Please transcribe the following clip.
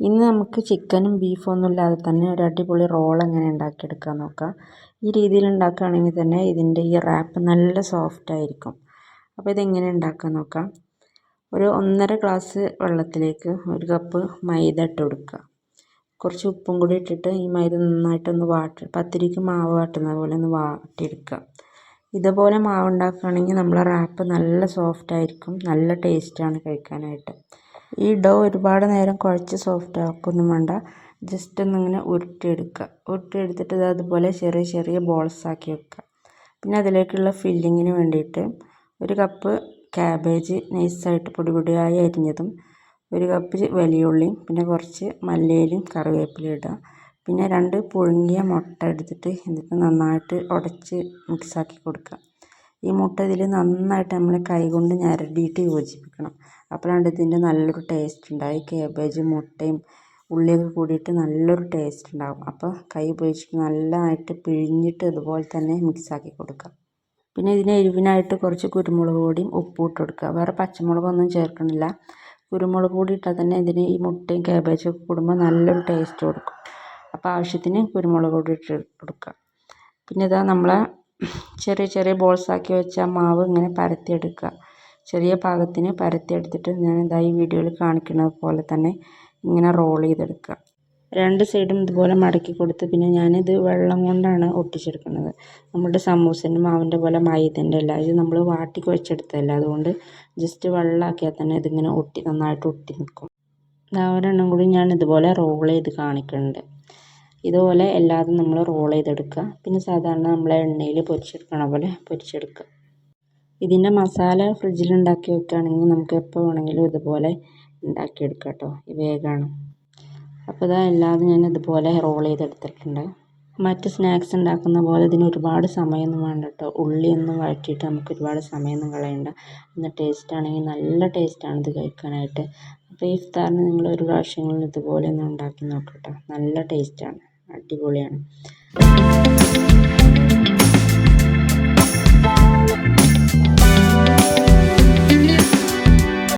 ഇന്ന് നമുക്ക് ചിക്കനും ബീഫൊന്നും ഇല്ലാതെ തന്നെ ഒരു അടിപൊളി റോൾ എങ്ങനെ ഉണ്ടാക്കിയെടുക്കാൻ നോക്കാം. ഈ രീതിയിൽ ഉണ്ടാക്കുകയാണെങ്കിൽ തന്നെ ഇതിൻ്റെ ഈ റാപ്പ് നല്ല സോഫ്റ്റ് ആയിരിക്കും. അപ്പോൾ ഇതെങ്ങനെ ഉണ്ടാക്കാൻ നോക്കാം. ഒരു 1.5 ഗ്ലാസ് വെള്ളത്തിലേക്ക് 1 കപ്പ് മൈദ ഇട്ട് കൊടുക്കുക. കുറച്ച് ഉപ്പും കൂടി ഇട്ടിട്ട് ഈ മൈദ നന്നായിട്ടൊന്ന് പത്തിരിക്ക് മാവ് വാട്ടുന്ന പോലെ ഒന്ന് വാട്ടിയെടുക്കുക. ഇതുപോലെ മാവ് ഉണ്ടാക്കുകയാണെങ്കിൽ നമ്മളെ റാപ്പ് നല്ല സോഫ്റ്റ് ആയിരിക്കും, നല്ല ടേസ്റ്റാണ് കഴിക്കാനായിട്ട്. ഈ ഡോ ഒരുപാട് നേരം കുഴച്ച് സോഫ്റ്റ് ആക്കൊന്നും വേണ്ട, ജസ്റ്റ് ഒന്നിങ്ങനെ ഉരുട്ടിയെടുത്തിട്ട് ഇത് അതുപോലെ ചെറിയ ചെറിയ ബോൾസ് ആക്കി വെക്കുക. പിന്നെ അതിലേക്കുള്ള ഫില്ലിങ്ങിന് വേണ്ടിയിട്ട് 1 കപ്പ് ക്യാബേജ് നൈസായിട്ട് പൊടിയായി അരിഞ്ഞതും, 1 കപ്പ് വലിയ ഉള്ളിയും, പിന്നെ കുറച്ച് മല്ലിയിലയും കറിവേപ്പിലയും ഇടുക. പിന്നെ 2 പുഴുങ്ങിയ മുട്ട എടുത്തിട്ട് ഇതിട്ട് നന്നായിട്ട് ഉടച്ച് മിക്സാക്കി കൊടുക്കുക. ഈ മുട്ട ഇതിൽ നന്നായിട്ട് നമ്മൾ കൈകൊണ്ട് ഞരടിയിട്ട് യോജിപ്പിക്കണം. അപ്പോഴാണ് ഇതിൻ്റെ നല്ലൊരു ടേസ്റ്റ് ഉണ്ടാവും. ഈ ക്യാബേജും മുട്ടയും ഉള്ളിയൊക്കെ കൂടിയിട്ട് നല്ലൊരു ടേസ്റ്റ് ഉണ്ടാകും. അപ്പോൾ കൈ ഉപയോഗിച്ചിട്ട് നല്ലതായിട്ട് പിഴിഞ്ഞിട്ട് ഇതുപോലെ തന്നെ മിക്സാക്കി കൊടുക്കുക. പിന്നെ ഇതിന് എരിവിനായിട്ട് കുറച്ച് കുരുമുളക് പൊടിയും ഉപ്പും ഇട്ട് കൊടുക്കുക. വേറെ പച്ചമുളകൊന്നും ചേർക്കണില്ല. കുരുമുളക് പൊടി ഇട്ടാൽ തന്നെ ഇതിന് ഈ മുട്ടയും ക്യാബേജും ഒക്കെ കൂടുമ്പോൾ നല്ലൊരു ടേസ്റ്റ് കൊടുക്കും. അപ്പോൾ ആവശ്യത്തിന് കുരുമുളക് പൊടി ഇട്ട് കൊടുക്കുക. പിന്നെ ഇതാ നമ്മളെ ചെറിയ ചെറിയ ബോൾസാക്കി വെച്ച മാവ് ഇങ്ങനെ പരത്തിയെടുക്കുക. ചെറിയ പാകത്തിന് പരത്തിയെടുത്തിട്ട് ഞാൻ ഈ വീഡിയോയിൽ കാണിക്കുന്നത് പോലെ തന്നെ ഇങ്ങനെ റോൾ ചെയ്തെടുക്കുക. 2 സൈഡും ഇതുപോലെ മടക്കി കൊടുത്ത് പിന്നെ ഞാനിത് വെള്ളം കൊണ്ടാണ് ഒട്ടിച്ചെടുക്കുന്നത്. നമ്മുടെ സമൂസൻ്റെ മാവിൻ്റെ പോലെ മൈദൻ്റെ അല്ല, ഇത് നമ്മൾ വാട്ടി കുഴച്ചെടുത്തതല്ല. അതുകൊണ്ട് ജസ്റ്റ് വെള്ളമാക്കിയാൽ തന്നെ ഇതിങ്ങനെ നന്നായിട്ട് ഒട്ടി നിൽക്കും. ഒരെണ്ണം കൂടി ഞാൻ ഇതുപോലെ റോൾ ചെയ്ത് കാണിക്കുന്നുണ്ട്. ഇതുപോലെ എല്ലാതും നമ്മൾ റോൾ ചെയ്തെടുക്കുക. പിന്നെ സാധാരണ നമ്മൾ എണ്ണയിൽ പൊരിച്ചെടുക്കണ പോലെ പൊരിച്ചെടുക്കുക. ഇതിൻ്റെ മസാല ഫ്രിഡ്ജിൽ ഉണ്ടാക്കി വെക്കുകയാണെങ്കിൽ നമുക്ക് എപ്പോൾ വേണമെങ്കിലും ഇതുപോലെ ഉണ്ടാക്കിയെടുക്കാം കേട്ടോ. വേഗമാണ്. അപ്പോൾ ഇതാ എല്ലാതും ഞാൻ ഇതുപോലെ റോൾ ചെയ്തെടുത്തിട്ടുണ്ട്. മറ്റ് സ്നാക്സ് ഉണ്ടാക്കുന്ന പോലെ ഇതിന് ഒരുപാട് സമയമൊന്നും വേണ്ട കേട്ടോ. ഉള്ളിയൊന്നും വഴറ്റിയിട്ട് നമുക്ക് ഒരുപാട് സമയമൊന്നും കളയണ്ട. എന്നാൽ ടേസ്റ്റ് ആണെങ്കിൽ നല്ല ടേസ്റ്റാണ് ഇത് കഴിക്കാനായിട്ട്. അപ്പോൾ ഈ ഇഫ്താറിന് നിങ്ങൾ ഒരു പ്രാവശ്യങ്ങളിൽ ഇതുപോലെ ഒന്ന് ഉണ്ടാക്കി നോക്കട്ടോ. നല്ല ടേസ്റ്റാണ്, അടിപൊളിയാണ്.